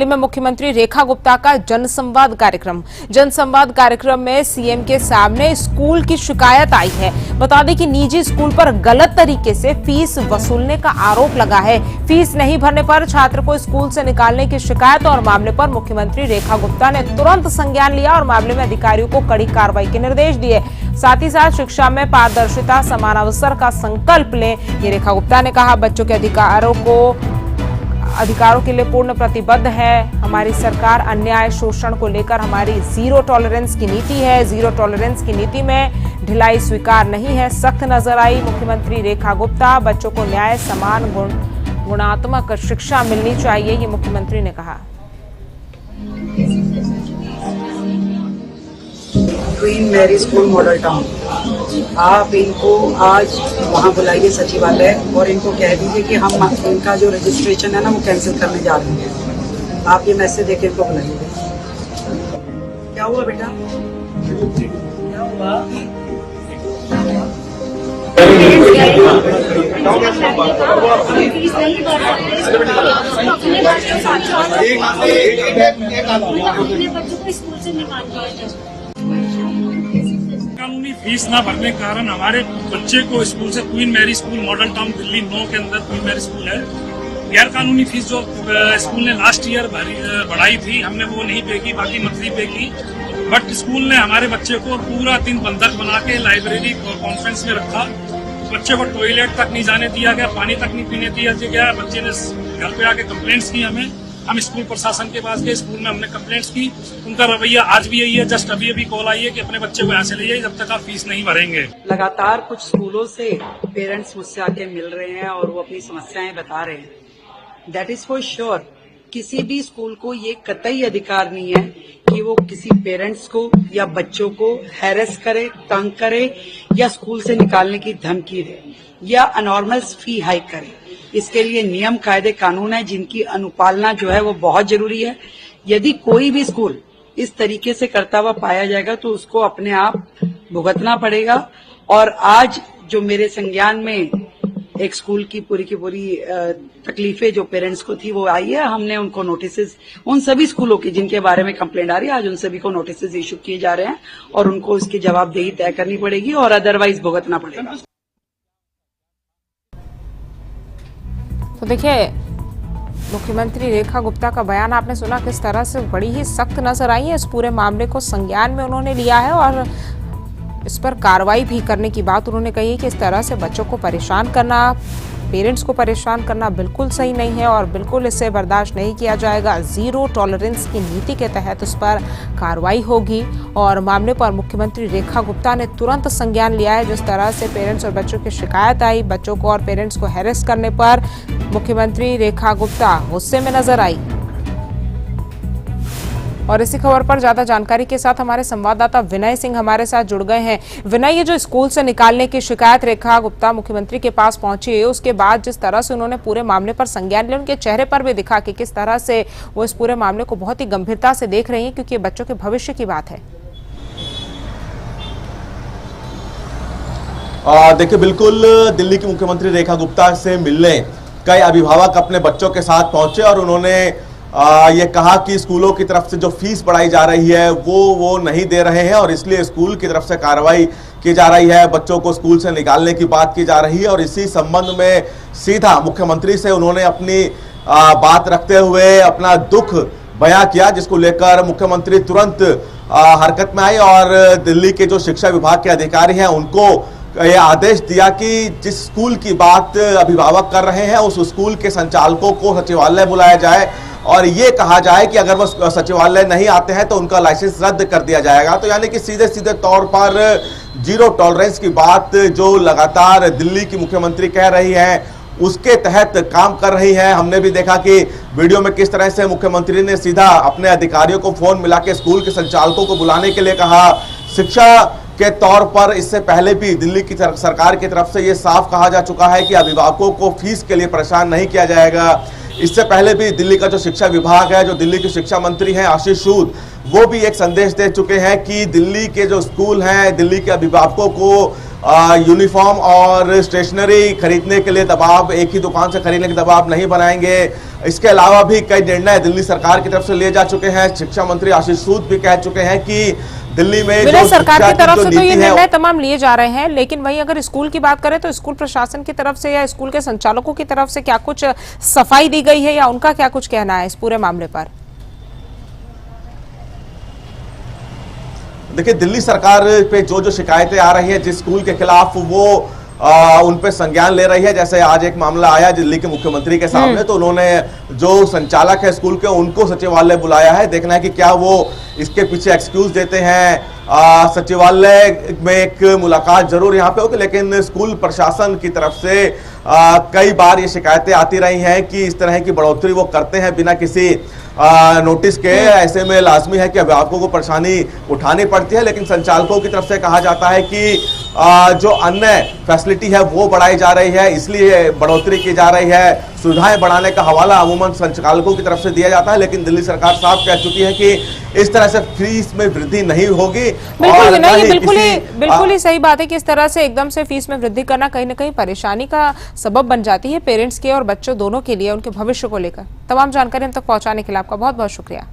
में मुख्यमंत्री रेखा गुप्ता का जनसंवाद कार्यक्रम में सीएम के सामने स्कूल की शिकायत आई है। बता दें कि निजी स्कूल पर गलत तरीके से फीस वसूलने का आरोप लगा है। फीस नहीं भरने पर छात्र को स्कूल से निकालने की शिकायत और मामले पर मुख्यमंत्री रेखा गुप्ता ने तुरंत संज्ञान लिया और मामले में अधिकारियों को कड़ी कार्रवाई के निर्देश दिए। साथ ही साथ शिक्षा में पारदर्शिता, समान अवसर का संकल्प लें। ये रेखा गुप्ता ने कहा, बच्चों के अधिकारों के लिए पूर्ण प्रतिबद्ध है। हमारी सरकार अन्याय शोषण को लेकर हमारी जीरो टॉलरेंस की नीति है। जीरो टॉलरेंस की नीति में ढिलाई स्वीकार नहीं है। सख्त नजर आई मुख्यमंत्री रेखा गुप्ता। बच्चों को न्याय, समान, गुणात्मक शिक्षा मिलनी चाहिए, ये मुख्यमंत्री ने कहा। Queen Mary school model town, आप इनको आज वहाँ बुलाइए सचिवालय और इनको कह दीजिए कि हम इनका जो रजिस्ट्रेशन है ना वो कैंसिल करने जा रहे हैं। आप ये मैसेज देके इनको बुलाइए। क्या हुआ बेटा? क्या हुआ? कानूनी फीस न भरने के कारण हमारे बच्चे को स्कूल से Queen Mary school model town Delhi 9 के अंदर क्वीन मैरी स्कूल है, गैर कानूनी फीस जो स्कूल ने लास्ट ईयर बढ़ाई थी, हमने वो नहीं पे की, बाकी मंथली पे की। बट स्कूल ने हमारे बच्चे को पूरा दिन बंधक बना के लाइब्रेरी कॉन्फ्रेंस में रखा। बच्चे को टॉयलेट तक नहीं जाने दिया गया, पानी तक नहीं पीने दिया गया। बच्चे ने घर पे आके कंप्लेंट्स की हमें। हम स्कूल प्रशासन के पास गए, स्कूल में हमने कंप्लेंट्स की। उनका रवैया आज भी यही है। जस्ट अभी कॉल आई है कि अपने बच्चे को यहाँ से ले जाइए जब तक आप फीस नहीं भरेंगे। लगातार कुछ स्कूलों से पेरेंट्स मुझसे आके मिल रहे हैं और वो अपनी समस्याएं बता रहे हैं। दैट इज फॉर श्योर, किसी भी स्कूल को ये कतई अधिकार नहीं है कि वो किसी पेरेंट्स को या बच्चों को हैरेस करे, तंग करे या स्कूल से निकालने की धमकी दे या अनॉर्मल फी हाइक करे। इसके लिए नियम, कायदे, कानून है जिनकी अनुपालना जो है वो बहुत जरूरी है। यदि कोई भी स्कूल इस तरीके से करता हुआ पाया जाएगा तो उसको अपने आप भुगतना पड़ेगा। और आज जो मेरे संज्ञान में एक स्कूल की पूरी तकलीफें जो पेरेंट्स को थी वो आई है, हमने उनको नोटिसेस, उन सभी स्कूलों की जिनके बारे में कंप्लेंट आ रही है, आज उन सभी को नोटिसेस इशू किए जा रहे हैं और उनको इसकी जवाबदेही तय करनी पड़ेगी और अदरवाइज भुगतना पड़ेगा। तो देखिए, मुख्यमंत्री रेखा गुप्ता का बयान आपने सुना, किस तरह से बड़ी ही सख्त नजर आई है। इस पूरे मामले को संज्ञान में उन्होंने लिया है और इस पर कार्रवाई भी करने की बात उन्होंने कही है कि इस तरह से बच्चों को परेशान करना, पेरेंट्स को परेशान करना बिल्कुल सही नहीं है और बिल्कुल इसे बर्दाश्त नहीं किया जाएगा। जीरो टॉलरेंस की नीति के तहत उस पर कार्रवाई होगी और मामले पर मुख्यमंत्री रेखा गुप्ता ने तुरंत संज्ञान लिया है। जिस तरह से पेरेंट्स और बच्चों की शिकायत आई, बच्चों को और पेरेंट्स को हैरेस करने पर मुख्यमंत्री रेखा गुप्ता गुस्से में नजर आई। और इसी खबर पर ज्यादा जानकारी के साथ हमारे संवाददाता विनय सिंह हमारे साथ जुड़ गए हैं। विनय, ये जो स्कूल से निकालने की शिकायत रेखा गुप्ता मुख्यमंत्री के पास पहुंची है, उसके बाद जिस तरह से उन्होंने पूरे मामले पर संज्ञान लिया, उनके चेहरे पर भी दिखा कि किस तरह से वो इस पूरे मामले को बहुत ही गंभीरता से देख रही हैं, क्योंकि ये बच्चों के भविष्य की बात है। देखिए, बिल्कुल दिल्ली की मुख्यमंत्री रेखा गुप्ता से मिलने कई अभिभावक अपने बच्चों के साथ पहुंचे और उन्होंने ये कहा कि स्कूलों की तरफ से जो फीस बढ़ाई जा रही है वो नहीं दे रहे हैं और इसलिए स्कूल की तरफ से कार्रवाई की जा रही है। बच्चों को स्कूल से निकालने की बात की जा रही है और इसी संबंध में सीधा मुख्यमंत्री से उन्होंने अपनी बात रखते हुए अपना दुख बयां किया, जिसको लेकर मुख्यमंत्री तुरंत हरकत में आए और दिल्ली के जो शिक्षा विभाग के अधिकारी हैं उनको ये आदेश दिया कि जिस स्कूल की बात अभिभावक कर रहे हैं उस स्कूल के संचालकों को सचिवालय बुलाया जाए और ये कहा जाए कि अगर वो सचिवालय नहीं आते हैं तो उनका लाइसेंस रद्द कर दिया जाएगा। तो यानी कि सीधे तौर पर जीरो टॉलरेंस की बात जो लगातार दिल्ली की मुख्यमंत्री कह रही है उसके तहत काम कर रही है। हमने भी देखा कि वीडियो में किस तरह से मुख्यमंत्री ने सीधा अपने अधिकारियों को फोन मिला के स्कूल के संचालकों को बुलाने के लिए कहा। शिक्षा के तौर पर इससे पहले भी दिल्ली की सरकार की तरफ से ये साफ कहा जा चुका है कि अभिभावकों को फीस के लिए परेशान नहीं किया जाएगा। इससे पहले भी दिल्ली का जो शिक्षा विभाग है, जो दिल्ली के शिक्षा मंत्री हैं आशीष सूद, वो भी एक संदेश दे चुके हैं कि दिल्ली के जो स्कूल हैं, दिल्ली के अभिभावकों को यूनिफॉर्म और स्टेशनरी खरीदने के लिए दबाव, एक ही दुकान से खरीदने के दबाव नहीं बनाएंगे। इसके अलावा भी कई निर्णय दिल्ली सरकार की तरफ से लिए जा चुके हैं। शिक्षा मंत्री आशीष सूद भी कह चुके हैं कि दिल्ली में जो सरकार की तरफ से तो ये निर्णय है तमाम लिए जा रहे हैं, लेकिन वहीं अगर स्कूल की बात करें तो स्कूल प्रशासन की तरफ से या स्कूल के संचालकों की तरफ से क्या कुछ सफाई दी गई है या उनका क्या कुछ कहना है इस पूरे मामले पर? देखिए, दिल्ली सरकार पे जो शिकायतें आ रही है, जिस स्कूल के खिलाफ वो उन पे संज्ञान ले रही है, जैसे आज एक मामला आया दिल्ली के मुख्यमंत्री के सामने, तो उन्होंने जो संचालक है स्कूल के उनको सचिवालय बुलाया है। देखना है कि क्या वो इसके पीछे एक्सक्यूज देते हैं। सचिवालय में एक मुलाकात जरूर यहाँ पे होगी, लेकिन स्कूल प्रशासन की तरफ से कई बार ये शिकायतें आती रही हैं कि इस तरह की बढ़ोतरी वो करते हैं बिना किसी नोटिस के। ऐसे में लाजमी है कि अभिभावकों को परेशानी उठानी पड़ती है, लेकिन संचालकों की तरफ से कहा जाता है कि जो अन्य फैसिलिटी है वो बढ़ाई जा रही है, इसलिए बढ़ोतरी की जा रही है। सुविधाएं बढ़ाने का हवाला अमूमन संचालकों की तरफ से दिया जाता है, लेकिन दिल्ली सरकार साफ कह चुकी है कि इस तरह से फीस में वृद्धि नहीं होगी। बिल्कुल ही सही बात है कि इस तरह से एकदम से फीस में वृद्धि करना कहीं ना कहीं परेशानी का सबब बन जाती है पेरेंट्स के और बच्चों दोनों के लिए, उनके भविष्य को लेकर। तमाम जानकारी हम तक पहुंचाने के लिए आपका बहुत बहुत शुक्रिया।